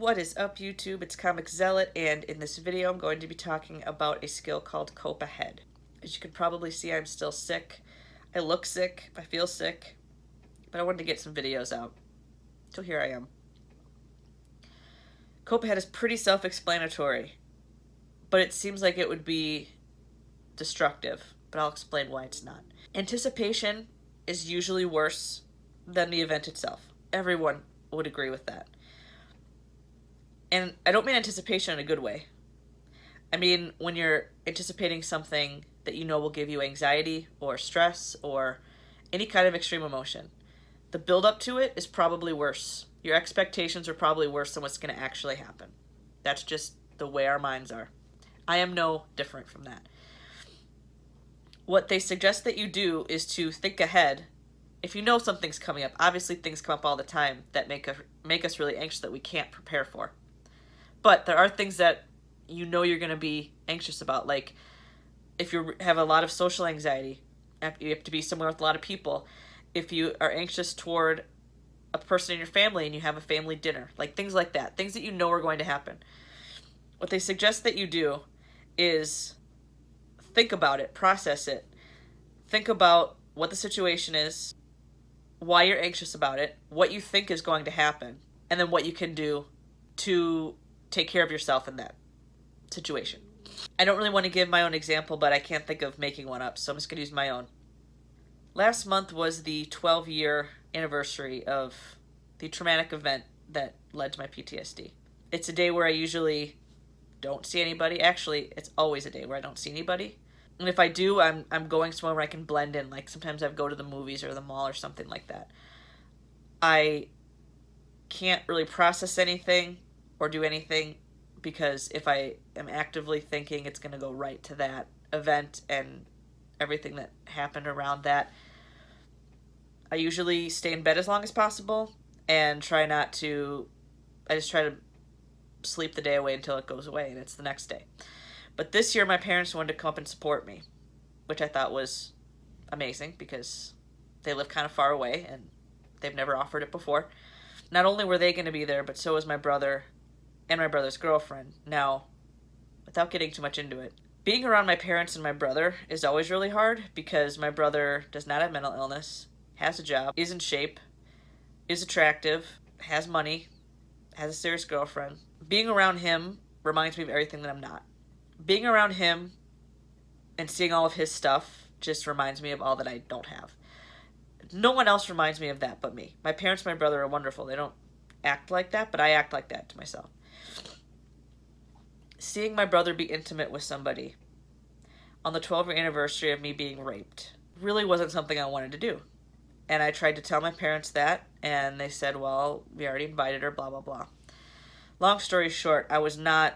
What is up, YouTube? It's Comic Zealot, and in this video I'm going to be talking about a skill called Cope Ahead. As you can probably see, I'm still sick. I look sick, I feel sick, but I wanted to get some videos out. So here I am. Cope Ahead is pretty self-explanatory, but it seems like it would be destructive, but I'll explain why it's not. Anticipation is usually worse than the event itself. Everyone would agree with that. And I don't mean anticipation in a good way. I mean when you're anticipating something that you know will give you anxiety or stress or any kind of extreme emotion. The build up to it is probably worse. Your expectations are probably worse than what's going to actually happen. That's just the way our minds are. I am no different from that. What they suggest that you do is to think ahead. If you know something's coming up, obviously things come up all the time that make us really anxious that we can't prepare for. But there are things that you know you're going to be anxious about. Like if you have a lot of social anxiety, you have to be somewhere with a lot of people. If you are anxious toward a person in your family and you have a family dinner, like things like that, things that you know are going to happen. What they suggest that you do is think about it, process it. Think about what the situation is, why you're anxious about it, what you think is going to happen, and then what you can do to take care of yourself in that situation. I don't really want to give my own example, but I can't think of making one up, so I'm just going to use my own. Last month was the 12-year anniversary of the traumatic event that led to my PTSD. It's a day where I usually don't see anybody. Actually, it's always a day where I don't see anybody. And if I do, I'm going somewhere where I can blend in. Like sometimes I go to the movies or the mall or something like that. I can't really process anything or do anything because if I am actively thinking, it's going to go right to that event and everything that happened around that. I usually stay in bed as long as possible and try not to, I just try to sleep the day away until it goes away and it's the next day. But this year my parents wanted to come up and support me, which I thought was amazing because they live kind of far away and they've never offered it before. Not only were they going to be there, but so was my brother and my brother's girlfriend. Now, without getting too much into it, being around my parents and my brother is always really hard because my brother does not have mental illness, has a job, is in shape, is attractive, has money, has a serious girlfriend. Being around him reminds me of everything that I'm not. Being around him and seeing all of his stuff just reminds me of all that I don't have. No one else reminds me of that but me. My parents and my brother are wonderful. They don't act like that, but I act like that to myself. Seeing my brother be intimate with somebody on the 12-year anniversary of me being raped really wasn't something I wanted to do. And I tried to tell my parents that, and they said, well, we already invited her, blah, blah, blah. Long story short, I was not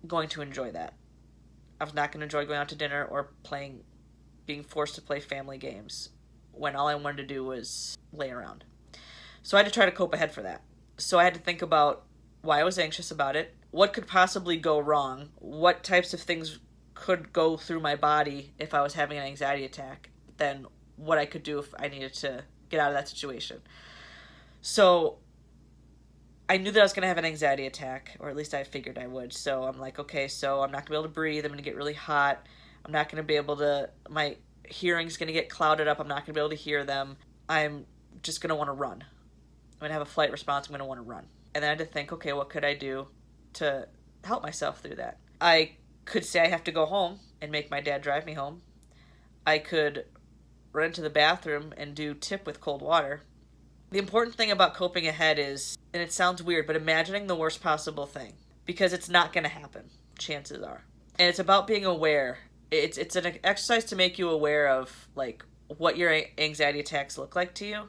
going to enjoy that. I was not going to enjoy going out to dinner or being forced to play family games when all I wanted to do was lay around. So I had to try to cope ahead for that. So I had to think about why I was anxious about it, what could possibly go wrong, what types of things could go through my body if I was having an anxiety attack, then what I could do if I needed to get out of that situation. So I knew that I was going to have an anxiety attack, or at least I figured I would. So I'm like, okay, so I'm not going to be able to breathe. I'm going to get really hot. I'm not going to be able to, my hearing's going to get clouded up. I'm not going to be able to hear them. I'm just going to want to run. I'm going to have a flight response. I'm going to want to run. And then I had to think, okay, what could I do to help myself through that? I could say I have to go home and make my dad drive me home. I could run into the bathroom and do tip with cold water. The important thing about coping ahead is, and it sounds weird, but imagining the worst possible thing. Because it's not going to happen, chances are. And it's about being aware. It's an exercise to make you aware of like what your anxiety attacks look like to you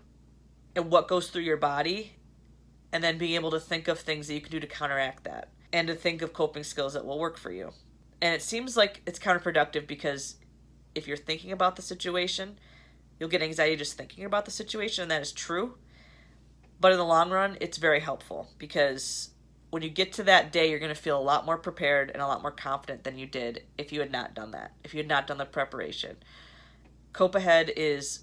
and what goes through your body, and then being able to think of things that you can do to counteract that and to think of coping skills that will work for you. And it seems like it's counterproductive because if you're thinking about the situation, you'll get anxiety just thinking about the situation, and that is true. But in the long run, it's very helpful because when you get to that day, you're going to feel a lot more prepared and a lot more confident than you did if you had not done that, if you had not done the preparation. Cope ahead is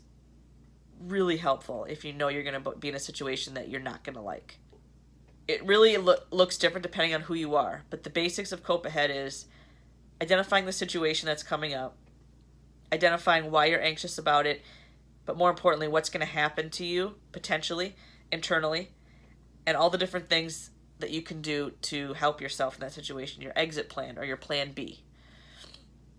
really helpful if you know you're going to be in a situation that you're not going to like. it really looks different depending on who you are. But the basics of Cope Ahead is identifying the situation that's coming up, identifying why you're anxious about it, but more importantly, what's going to happen to you potentially internally, and all the different things that you can do to help yourself in that situation, your exit plan or your plan B.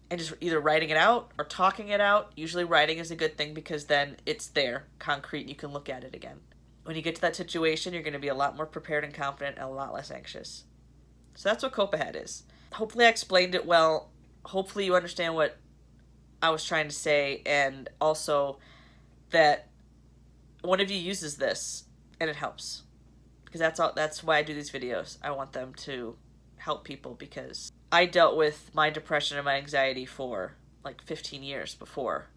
And just either writing it out or talking it out. Usually writing is a good thing because then it's there, concrete, and you can look at it again. When you get to that situation, you're going to be a lot more prepared and confident and a lot less anxious. So that's what Cope Ahead is. Hopefully I explained it well. Hopefully you understand what I was trying to say, and also that one of you uses this and it helps. Because that's why I do these videos. I want them to help people because I dealt with my depression and my anxiety for like 15 years before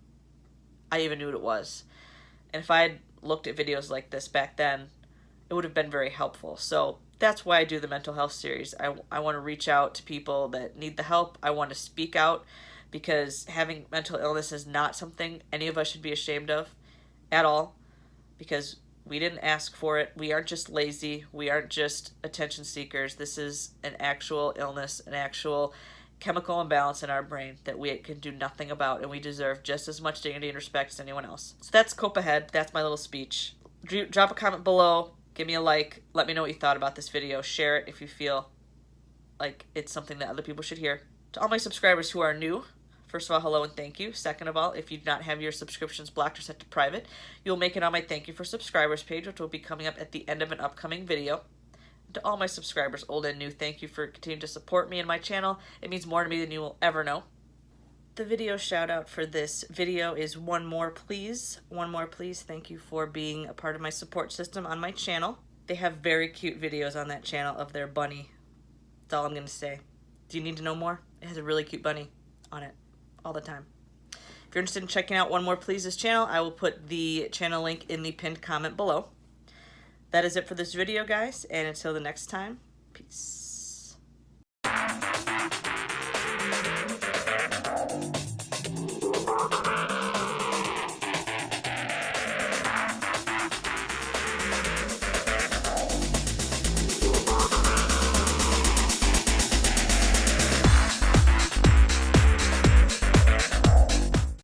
I even knew what it was. And if I had looked at videos like this back then, it would have been very helpful. So that's why I do the mental health series. I want to reach out to people that need the help. I want to speak out because having mental illness is not something any of us should be ashamed of at all, because we didn't ask for it. We aren't just lazy. We aren't just attention seekers. This is an actual illness, an actual chemical imbalance in our brain that we can do nothing about, and we deserve just as much dignity and respect as anyone else. So that's Cope Ahead. That's my little speech. Drop a comment below. Give me a like. Let me know what you thought about this video. Share it if you feel like it's something that other people should hear. To all my subscribers who are new, first of all, hello and thank you. Second of all, if you do not have your subscriptions blocked or set to private, you'll make it on my thank you for subscribers page, which will be coming up at the end of an upcoming video. To all my subscribers, old and new, thank you for continuing to support me and my channel. It means more to me than you will ever know. The video shout out for this video is One More Please. One More Please, thank you for being a part of my support system on my channel. They have very cute videos on that channel of their bunny. That's all I'm going to say. Do you need to know more? It has a really cute bunny on it all the time. If you're interested in checking out One More Please's channel, I will put the channel link in the pinned comment below. That is it for this video, guys, and until the next time, peace.